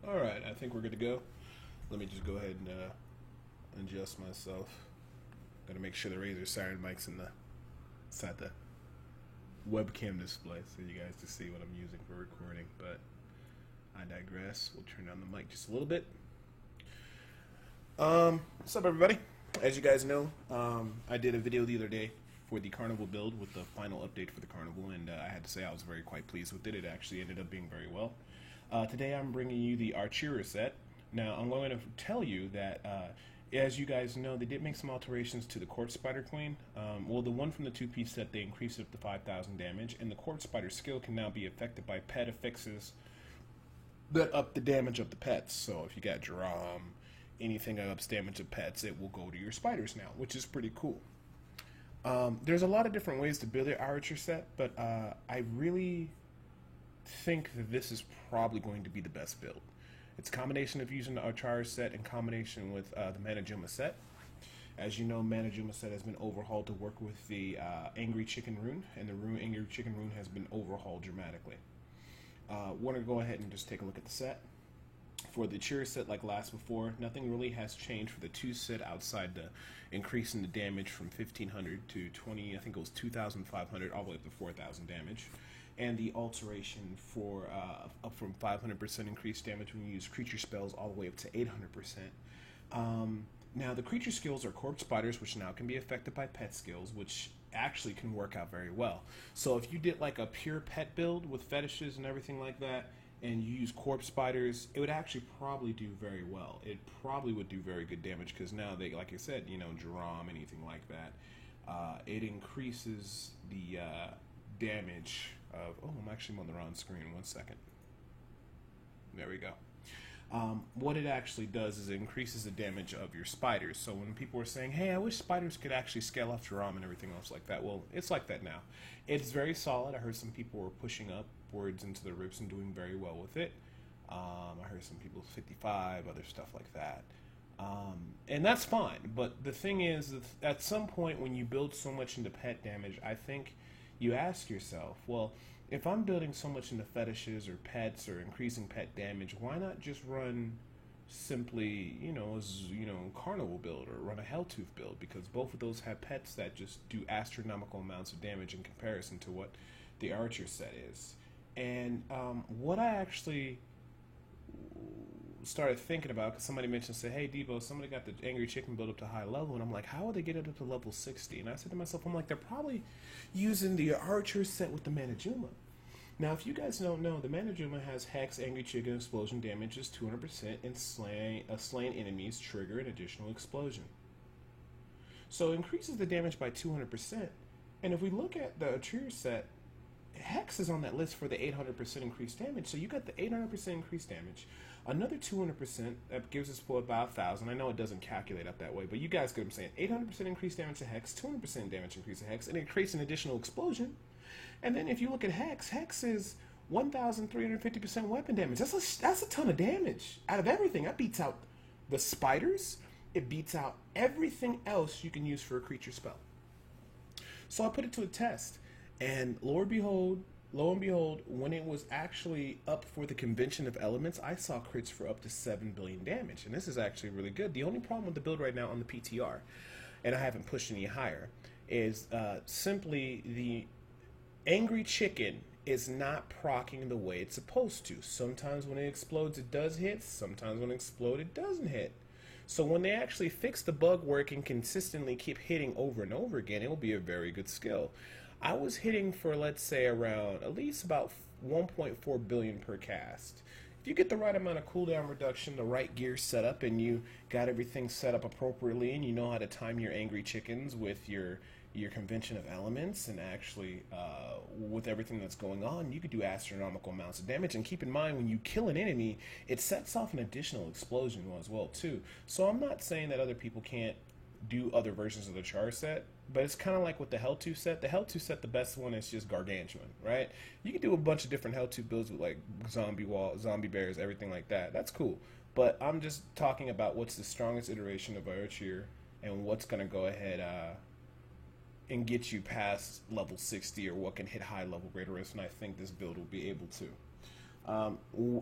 Alright, I think we're good to go. Let me just go ahead and adjust myself. Gotta make sure the Razer Siren mic's inside the webcam display so you guys can see what I'm using for recording, but I digress. We'll turn down the mic just a little bit. What's up, everybody? As you guys know, I did a video the other day for the Carnival build with the final update for the Carnival, and I had to say I was quite pleased with it. It actually ended up being very well. Today I'm bringing you the Archeria set. Now I'm going to tell you that as you guys know, they did make some alterations to the Corpse Spider Queen. Well, the one from the two-piece set, they increased it up to 5,000 damage, and the Corpse Spider skill can now be affected by pet affixes that up the damage of the pets. So if you got Drum, anything that ups damage of pets, it will go to your spiders now, which is pretty cool. There's a lot of different ways to build the Archer set, but I really think that this is probably going to be the best build. It's a combination of using the Archer set in combination with the Manajuma set. As you know, Manajuma set has been overhauled to work with the Angry Chicken rune, and the Angry Chicken rune has been overhauled dramatically. We're going to go ahead and just take a look at the set. For the Cheer set, like last before, nothing really has changed for the 2 set outside the increase in the damage from 1500 to 20, I think it was 2500 all the way up to 4000 damage. And the alteration for up from 500% increased damage when you use creature spells all the way up to 800%. Now the creature skills are Corpse Spiders, which now can be affected by pet skills, which actually can work out very well. So if you did like a pure pet build with fetishes and everything like that, and you use Corpse Spiders, it would actually probably do very well. It probably would do very good damage because now they, like I said, you know, Drum, anything like that, it increases the damage of, oh, I'm actually on the wrong screen, 1 second. There we go. What it actually does is it increases the damage of your spiders. So when people are saying, hey, I wish spiders could actually scale off Drum and everything else like that, well, it's like that now. It's very solid. I heard some people were pushing upwards into the rips and doing very well with it. I heard some people 55, other stuff like that. And that's fine. But the thing is, at some point when you build so much into pet damage, I think you ask yourself, well, if I'm building so much into fetishes or pets or increasing pet damage, why not just run simply, Carnival build or run a Helltooth build? Because both of those have pets that just do astronomical amounts of damage in comparison to what the Archer set is. And what I actually started thinking about, because somebody mentioned, say, hey, Debo, somebody got the Angry Chicken build up to high level, and I'm like, how would they get it up to level 60? And I said to myself, I'm like, they're probably using the Archer set with the Manajuma. Now, if you guys don't know, the Manajuma has Hex, Angry Chicken, Explosion damage is 200%, and slain enemies trigger an additional explosion. So it increases the damage by 200%, and if we look at the Archer set, Hex is on that list for the 800% increased damage, so you got the 800% increased damage, another 200%, that gives us for about 1,000. I know it doesn't calculate up that way, but you guys get what I'm saying. 800% increased damage to Hex, 200% damage increase to Hex, and it creates an additional explosion. And then if you look at Hex, Hex is 1,350% weapon damage. That's a ton of damage out of everything. That beats out the spiders. It beats out everything else you can use for a creature spell. So I put it to a test. And lo and behold, when it was actually up for the Convention of Elements, I saw crits for up to 7 billion damage. And this is actually really good. The only problem with the build right now on the PTR, and I haven't pushed any higher, is simply the Angry Chicken is not proccing the way it's supposed to. Sometimes when it explodes, it does hit. Sometimes when it explodes, it doesn't hit. So when they actually fix the bug where it can consistently keep hitting over and over again, it will be a very good skill. I was hitting for, let's say, around at least about 1.4 billion per cast. If you get the right amount of cooldown reduction, the right gear set up, and you got everything set up appropriately, and you know how to time your Angry Chickens with your Convention of Elements, and actually with everything that's going on, you could do astronomical amounts of damage. And keep in mind, when you kill an enemy, it sets off an additional explosion as well too. So I'm not saying that other people can't do other versions of the Char set, but it's kind of like with the Helltooth set. The Helltooth set, the best one is just Gargantuan, right? You can do a bunch of different Helltooth builds with like zombie bears, everything like that. That's cool. But I'm just talking about what's the strongest iteration of Archer and what's going to go ahead and get you past level 60, or what can hit high level greater risk, and I think this build will be able to.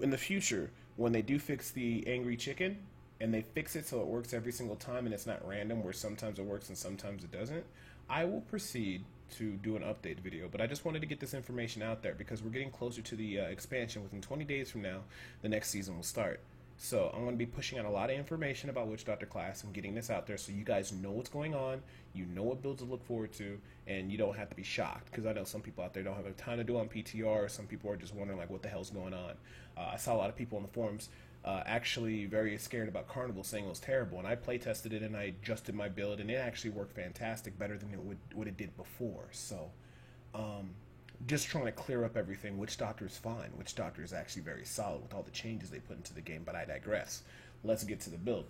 In the future, When they do fix the angry chicken, and they fix it so it works every single time and it's not random where sometimes it works and sometimes it doesn't, I will proceed to do an update video. But I just wanted to get this information out there because we're getting closer to the expansion. Within 20 days from now, the next season will start. So I'm going to be pushing out a lot of information about Witch Doctor class and getting this out there so you guys know what's going on, you know what builds to look forward to, and you don't have to be shocked, because I know some people out there don't have time to do on PTR, or some people are just wondering like what the hell's going on. I saw a lot of people in the forums actually very scared about Carnival, saying it was terrible, and I play tested it and I adjusted my build and it actually worked fantastic, better than what it did before. So just trying to clear up everything. Witch Doctor is fine. Witch Doctor is actually very solid with all the changes they put into the game, but I digress. Let's get to the build.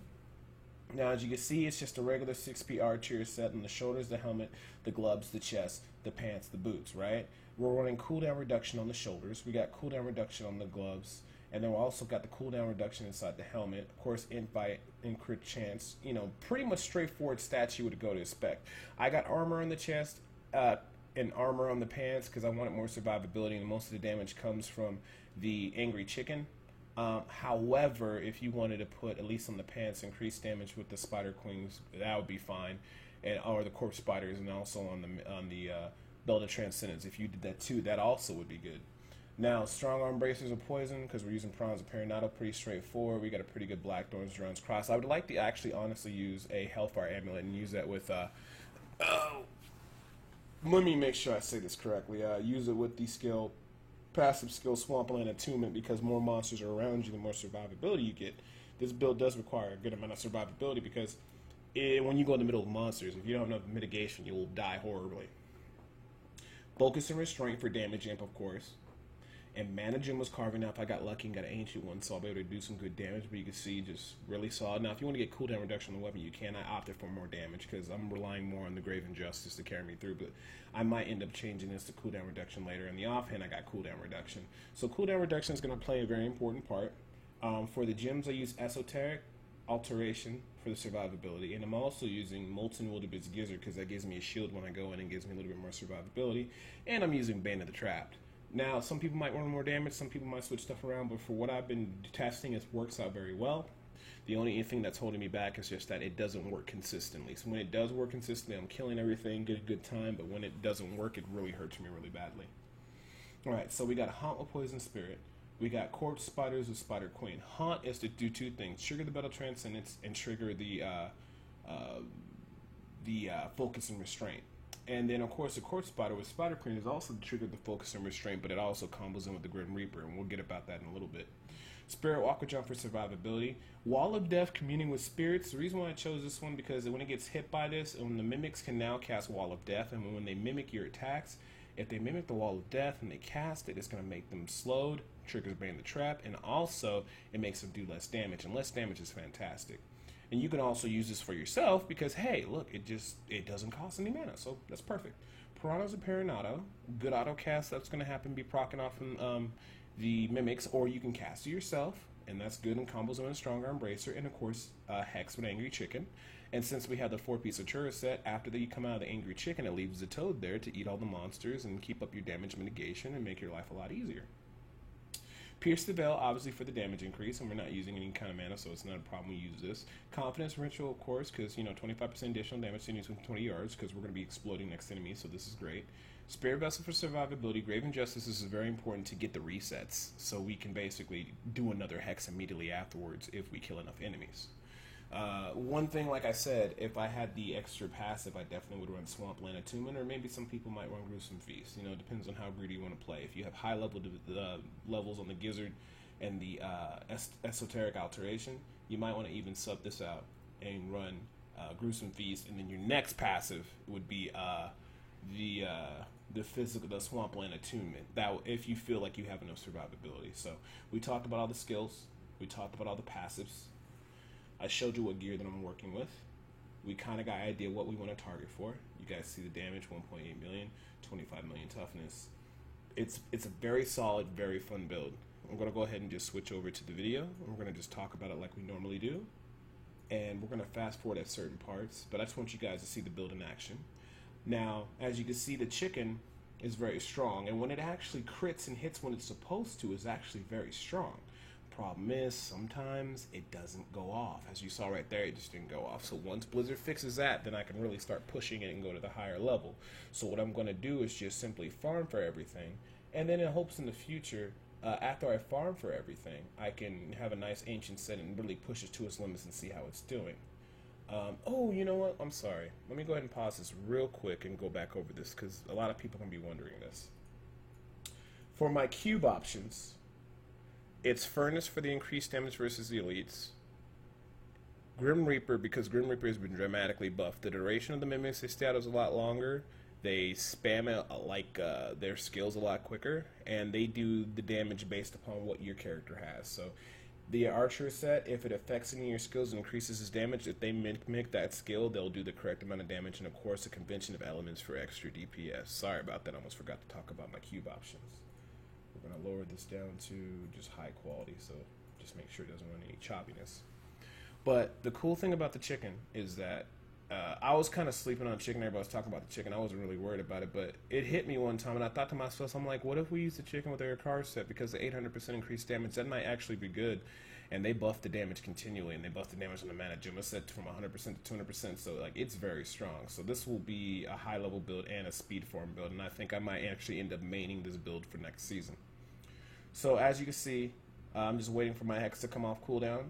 Now, as you can see, it's just a regular 6P archer set on the shoulders, the helmet, the gloves, the chest, the pants, the boots, right? We're running cooldown reduction on the shoulders. We got cooldown reduction on the gloves. And then we also got the cooldown reduction inside the helmet. Of course, invite and crit chance. You know, pretty much straightforward stats you would go to expect. I got armor on the chest and armor on the pants because I wanted more survivability, and most of the damage comes from the angry chicken. However, if you wanted to put, at least on the pants, increased damage with the spider queens, that would be fine, and or the corpse spiders, and also on the belt of transcendence. If you did that too, that also would be good. Now, strong arm bracers of poison, because we're using prawns of Perinato, pretty straightforward. We got a pretty good Black Thorns, Drones Cross. I would like to actually honestly use a Hellfire Amulet and use that with, let me make sure I say this correctly. Use it with the skill, passive skill, Swampland Attunement, because more monsters are around you, the more survivability you get. This build does require a good amount of survivability, because when you go in the middle of monsters, if you don't have enough mitigation, you will die horribly. Focus and Restraint for damage amp, of course. And Mana Gem was carving up. I got lucky and got an ancient one, so I'll be able to do some good damage. But you can see, just really solid. Now, if you want to get cooldown reduction on the weapon, you can. I opted for more damage because I'm relying more on the Graven Justice to carry me through. But I might end up changing this to cooldown reduction later. In the offhand, I got cooldown reduction. So cooldown reduction is going to play a very important part. For the gems, I use Esoteric Alteration for the survivability, and I'm also using Molten Wildebeest Gizzard because that gives me a shield when I go in and gives me a little bit more survivability. And I'm using Bane of the Trapped. Now, some people might want more damage, some people might switch stuff around, but for what I've been testing, it works out very well. The only thing that's holding me back is just that it doesn't work consistently. So when it does work consistently, I'm killing everything, get a good time, but when it doesn't work, it really hurts me really badly. Alright, so we got Haunt with Poison Spirit. We got Corpse Spiders with Spider Queen. Haunt is to do two things: trigger the Belt of Transcendence and trigger the Focus and Restraint. And then, of course, the Corpse Spider with Spider Queen is also to trigger the Focus and Restraint, but it also combos in with the Grim Reaper, and we'll get about that in a little bit. Spirit Walker Jump for survivability. Wall of Death, communing with spirits. The reason why I chose this one, because when it gets hit by this, and the mimics can now cast Wall of Death, and when they mimic your attacks, if they mimic the Wall of Death and they cast it, it's going to make them slowed, triggers Bane the Trap, and also it makes them do less damage, and less damage is fantastic. And you can also use this for yourself because, hey, look, it doesn't cost any mana, so that's perfect. Piranhas of Perinato, good auto cast that's going to happen, be proccing off from the mimics, or you can cast it yourself, and that's good in combos with a Strong Arm Bracer, and of course, Hex with Angry Chicken. And since we have the 4-piece Atura set, after you come out of the Angry Chicken, it leaves the Toad there to eat all the monsters and keep up your damage mitigation and make your life a lot easier. Pierce the Veil, obviously for the damage increase, and we're not using any kind of mana, so it's not a problem we use this. Confidence Ritual, of course, because, 25% additional damage to enemies within 20 yards, because we're going to be exploding next enemy, so this is great. Spirit Vessel for survivability. Graven Justice is very important to get the resets, so we can basically do another Hex immediately afterwards if we kill enough enemies. One thing, like I said, if I had the extra passive, I definitely would run Swampland Attunement, or maybe some people might run Gruesome Feast. It depends on how greedy you want to play. If you have high levels on the Gizzard and the Esoteric Alteration, you might want to even sub this out and run Gruesome Feast, and then your next passive would be the Swampland Attunement. That if you feel like you have enough survivability. So we talked about all the skills, we talked about all the passives. I showed you what gear that I'm working with. We kind of got an idea what we want to target for. You guys see the damage, 1.8 million, 25 million toughness. It's a very solid, very fun build. I'm going to go ahead and just switch over to the video. And we're going to just talk about it like we normally do. And we're going to fast forward at certain parts. But I just want you guys to see the build in action. Now, as you can see, the chicken is very strong. And when it actually crits and hits when it's supposed to, is actually very strong. problem is sometimes it doesn't go off. As you saw right there, it just didn't go off. So once Blizzard fixes that, then I can really start pushing it and go to the higher level. So what I'm going to do is just simply farm for everything, and then in hopes in the future, after I farm for everything, I can have a nice ancient set and really push it to its limits and see how it's doing. Oh, you know what? I'm sorry. Let me go ahead and pause this real quick and go back over this, because a lot of people can be wondering this. For my cube options, it's Furnace for the increased damage versus the elites, Grim Reaper, because Grim Reaper has been dramatically buffed. The duration of the mimics they stay out is a lot longer. They spam it like their skills a lot quicker, and they do the damage based upon what your character has. So the Archer set, if it affects any of your skills and increases its damage, if they mimic that skill, they'll do the correct amount of damage, and of course a convention of elements for extra DPS. Sorry about that, I almost forgot to talk about my cube options. We're going to lower this down to just high quality, so just make sure it doesn't run any choppiness. But the cool thing about the chicken is that I was kind of sleeping on chicken. Everybody was talking about the chicken. I wasn't really worried about it, but it hit me one time, and I thought to myself, I'm like, what if we use the chicken with their card set? Because the 800% increased damage, that might actually be good. And they buff the damage continually, and they buff the damage on the Mana Juma set from 100% to 200%, so like it's very strong. So this will be a high-level build and a speed farm build, and I think I might actually end up maining this build for next season. So as you can see, I'm just waiting for my Hex to come off cooldown,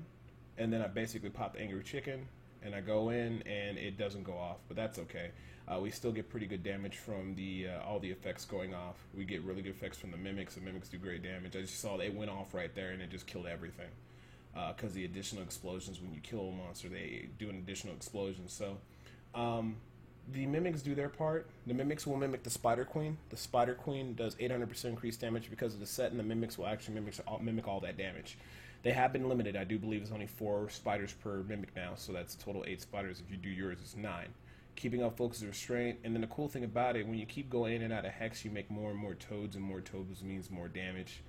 and then I basically pop the Angry Chicken, and I go in, and it doesn't go off, but that's okay. We still get pretty good damage from the all the effects going off. We get really good effects from the Mimics. The Mimics do great damage. I just saw it went off right there, and it just killed everything. Because the additional explosions, when you kill a monster, they do an additional explosion. So the Mimics do their part. The Mimics will mimic the Spider Queen. The Spider Queen does 800% increased damage because of the set, and the Mimics will actually mimic all that damage. They have been limited. I do believe it's only 4 spiders per Mimic now, so that's a total 8 spiders. If you do yours, it's 9. Keeping up focus and restraint, and then the cool thing about it, when you keep going in and out of Hex, you make more and more toads, and more toads means more damage.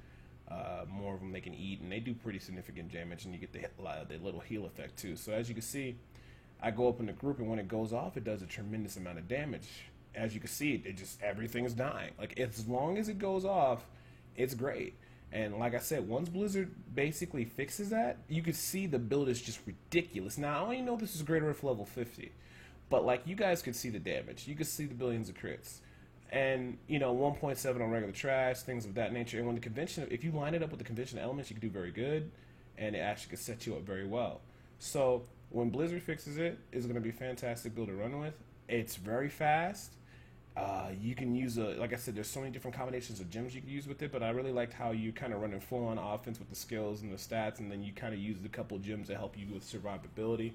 More of them they can eat, and they do pretty significant damage, and you get the little heal effect too. So as you can see, I go up in the group, and when it goes off, it does a tremendous amount of damage. As you can see, it just everything's dying. Like, as long as it goes off, it's great. And like I said, once Blizzard basically fixes that, you can see the build is just ridiculous. Now, I only know this is Greater Rift level 50, but like, you guys could see the damage. You could see the billions of crits. And, you know, 1.7 on regular trash, things of that nature. And when the convention, if you line it up with the convention elements, you can do very good, and it actually can set you up very well. So when Blizzard fixes it, it's going to be a fantastic build to run with. It's very fast. You can use like I said, there's so many different combinations of gems you can use with it, but I really liked how you kind of run a full-on offense with the skills and the stats, and then you kind of use a couple gems to help you with survivability,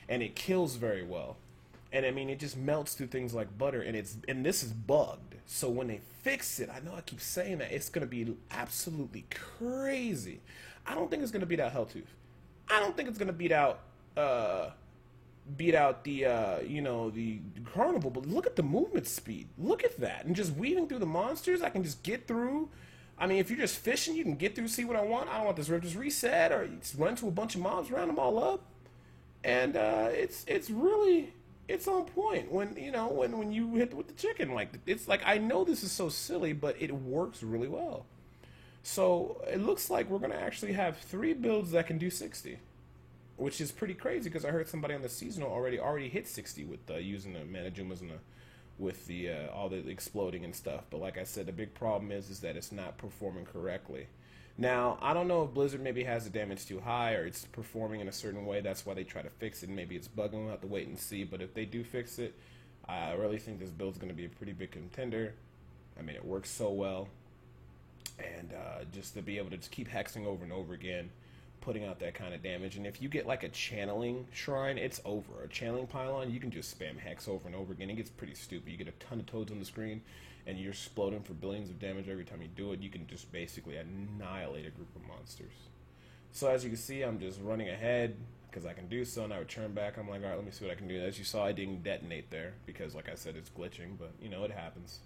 and it kills very well. And I mean, it just melts through things like butter, and this is bugged. So when they fix it, I know I keep saying that, it's going to be absolutely crazy. I don't think it's going to beat out Helltooth. I don't think it's going to beat out the you know, the Carnival, but look at the movement speed. Look at that. And just weaving through the monsters, I can just get through. I mean, if you're just fishing, you can get through, see what I want. I don't want this rift, just reset, or you just run to a bunch of mobs, round them all up. And it's really, it's on point when, you know, when you hit with the chicken. Like, it's like, I know this is so silly, but it works really well. So it looks like we're going to actually have 3 builds that can do 60. Which is pretty crazy, because I heard somebody on the seasonal already hit 60 with using the Mana Jumas and with the all the exploding and stuff. But like I said, the big problem is that it's not performing correctly. Now, I don't know if Blizzard maybe has the damage too high, or it's performing in a certain way. That's why they try to fix it. Maybe it's bugging. We'll have to wait and see. But if they do fix it, I really think this build's going to be a pretty big contender. I mean, it works so well. And just to be able to just keep hexing over and over again, putting out that kind of damage. And if you get like a channeling shrine, it's over. A channeling pylon, you can just spam hex over and over again. It gets pretty stupid. You get a ton of toads on the screen, and you're exploding for billions of damage every time you do it. You can just basically annihilate a group of monsters. So as you can see, I'm just running ahead because I can do so, and I return back. I'm like, all right, let me see what I can do. As you saw, I didn't detonate there because, like I said, it's glitching, but, you know, it happens.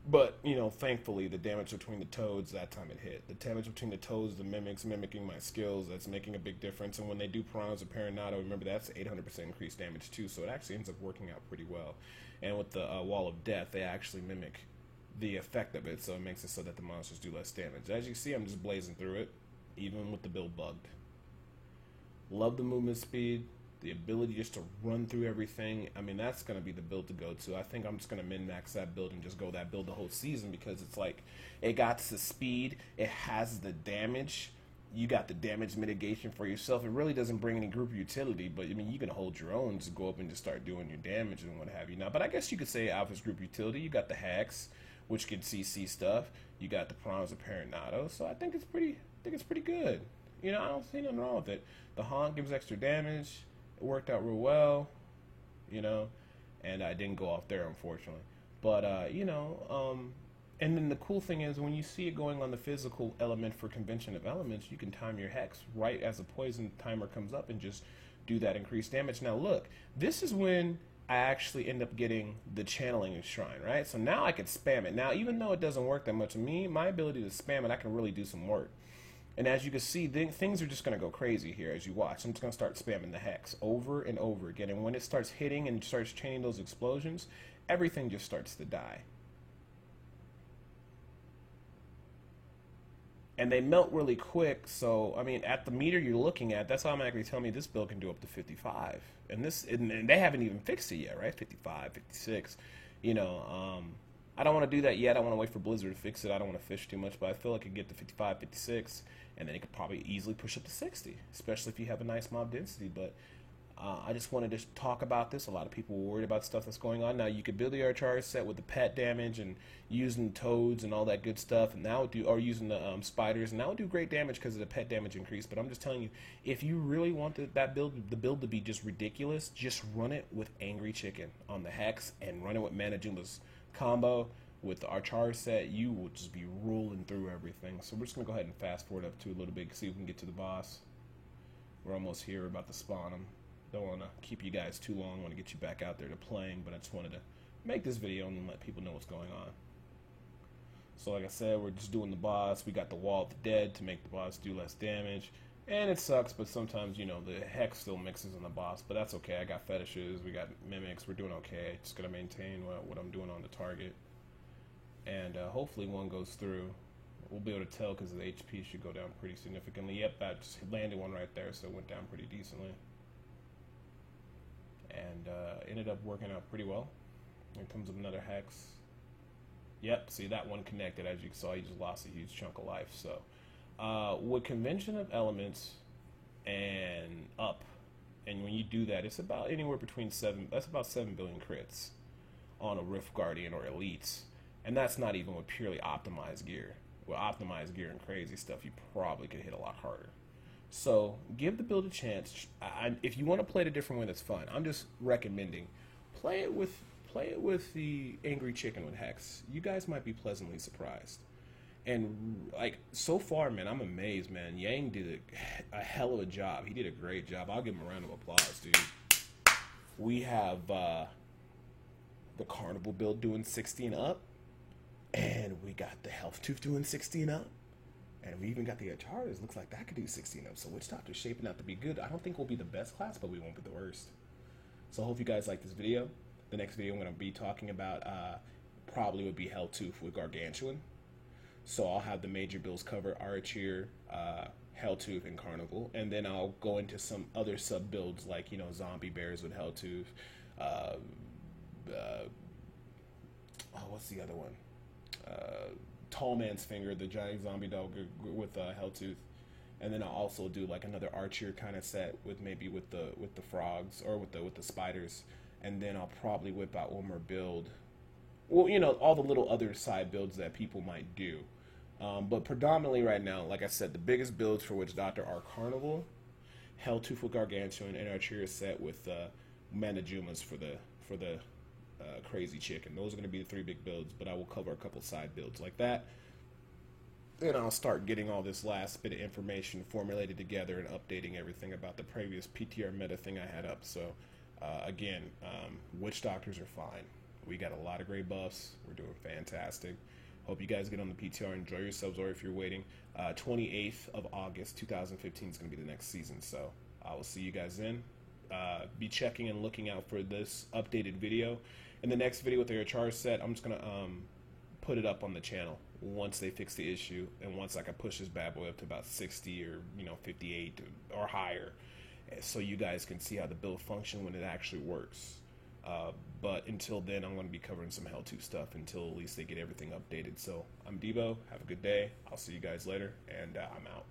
But, you know, thankfully, the damage between the toads, that time it hit. The damage between the toads, the mimics, mimicking my skills, that's making a big difference. And when they do Piranhas of Paranado, remember, that's 800% increased damage, too. So it actually ends up working out pretty well. And with the Wall of Death, they actually mimic the effect of it, so it makes it so that the monsters do less damage. As you can see, I'm just blazing through it. even with the build bugged. Love the movement speed, the ability just to run through everything. I mean, that's going to be the build to go to. I think I'm just going to min-max that build and just go that build the whole season, because it's like, it got the speed, it has the damage, you got the damage mitigation for yourself. It really doesn't bring any group utility, but I mean, you can hold your own to go up and just start doing your damage and what have you. Now, but I guess you could say Alpha's group utility. You got the hacks, which can CC stuff. You got the Prawns of Paranado. So I think it's pretty good. You know, I don't see nothing wrong with it. The Haunt gives extra damage. It worked out real well, you know, and I didn't go off there, unfortunately. But, you know, and then the cool thing is, when you see it going on the physical element for Convention of Elements, you can time your hex right as the poison timer comes up and just do that increased damage. Now, look, this is when I actually end up getting the channeling shrine, right? So now I can spam it. Now, even though it doesn't work that much, my ability to spam it, I can really do some work. And as you can see, things are just going to go crazy here as you watch. I'm just going to start spamming the hex over and over again. And when it starts hitting and starts chaining those explosions, everything just starts to die. And they melt really quick, so, I mean, at the meter you're looking at, that's automatically telling me this build can do up to 55. And they haven't even fixed it yet, right? 55, 56. You know, I don't want to do that yet. I want to wait for Blizzard to fix it. I don't want to fish too much, but I feel like it could get to 55, 56, and then it could probably easily push up to 60, especially if you have a nice mob density. But I just wanted to talk about this. A lot of people were worried about stuff that's going on. Now, you could build the Archar set with the pet damage and using toads and all that good stuff, and that would do, or using the spiders, and that would do great damage because of the pet damage increase. But I'm just telling you, if you really want the build to be just ridiculous, just run it with Angry Chicken on the Hex and run it with Manajuma's combo with the Archar set. You will just be rolling through everything. So we're just going to go ahead and fast forward up to a little bit, see if we can get to the boss. We're almost here. We're about to spawn him. Don't want to keep you guys too long. I want to get you back out there to playing, but I just wanted to make this video and let people know what's going on. So like I said, we're just doing the boss. We got the Wall of the Dead to make the boss do less damage. And it sucks, but sometimes, you know, the Hex still mixes on the boss, but that's okay. I got fetishes, we got mimics, we're doing okay. Just going to maintain what I'm doing on the target. And hopefully one goes through. We'll be able to tell because the HP should go down pretty significantly. Yep, I just landed one right there, so it went down pretty decently. And ended up working out pretty well. Here comes another Hex. Yep, see, that one connected. As you saw, he just lost a huge chunk of life. So with Convention of Elements and up, and when you do that, it's about anywhere between that's about 7 billion crits on a Rift Guardian or Elites. And that's not even with purely optimized gear. With optimized gear and crazy stuff, you probably could hit a lot harder. So give the build a chance. If you want to play it a different way, that's fine. I'm just recommending play it with the Angry Chicken with Hex. You guys might be pleasantly surprised. And like so far, man, I'm amazed, man. Yang did a hell of a job. He did a great job. I'll give him a round of applause, dude. We have the Carnival build doing 16 up, and we got the Health Tooth doing 16 up. And we even got the Archars. Looks like that could do 16 up. So Witch Doctor's shaping out to be good. I don't think we'll be the best class, but we won't be the worst. So I hope you guys like this video. The next video I'm going to be talking about probably would be Helltooth with Gargantuan. So I'll have the major builds cover Archer, Helltooth, and Carnival. And then I'll go into some other sub builds like, you know, Zombie Bears with Helltooth. What's the other one? Tall Man's Finger, the giant zombie dog with Helltooth, and then I'll also do like another Archer kind of set with maybe with the frogs or with the spiders, and then I'll probably whip out one more build. Well, you know, all the little other side builds that people might do, but predominantly right now, like I said, the biggest builds for Witch Doctor are Carnival, Helltooth with Gargantuan, and Archer set with Manajumas for the Crazy Chicken. Those are going to be the 3 big builds, but I will cover a couple side builds like that. Then I'll start getting all this last bit of information formulated together and updating everything about the previous PTR meta thing I had up. So again, Witch Doctors are fine. We got a lot of great buffs. We're doing fantastic. Hope you guys get on the PTR, enjoy yourselves, or if you're waiting, 28th of August 2015 is going to be the next season. So I will see you guys then. Be checking and looking out for this updated video. In the next video with the Archar set, I'm just going to put it up on the channel once they fix the issue, and once I can push this bad boy up to about 60 or 58 or higher, so you guys can see how the build function when it actually works. But until then, I'm going to be covering some Hell 2 stuff until at least they get everything updated. So I'm Debo. Have a good day. I'll see you guys later, and I'm out.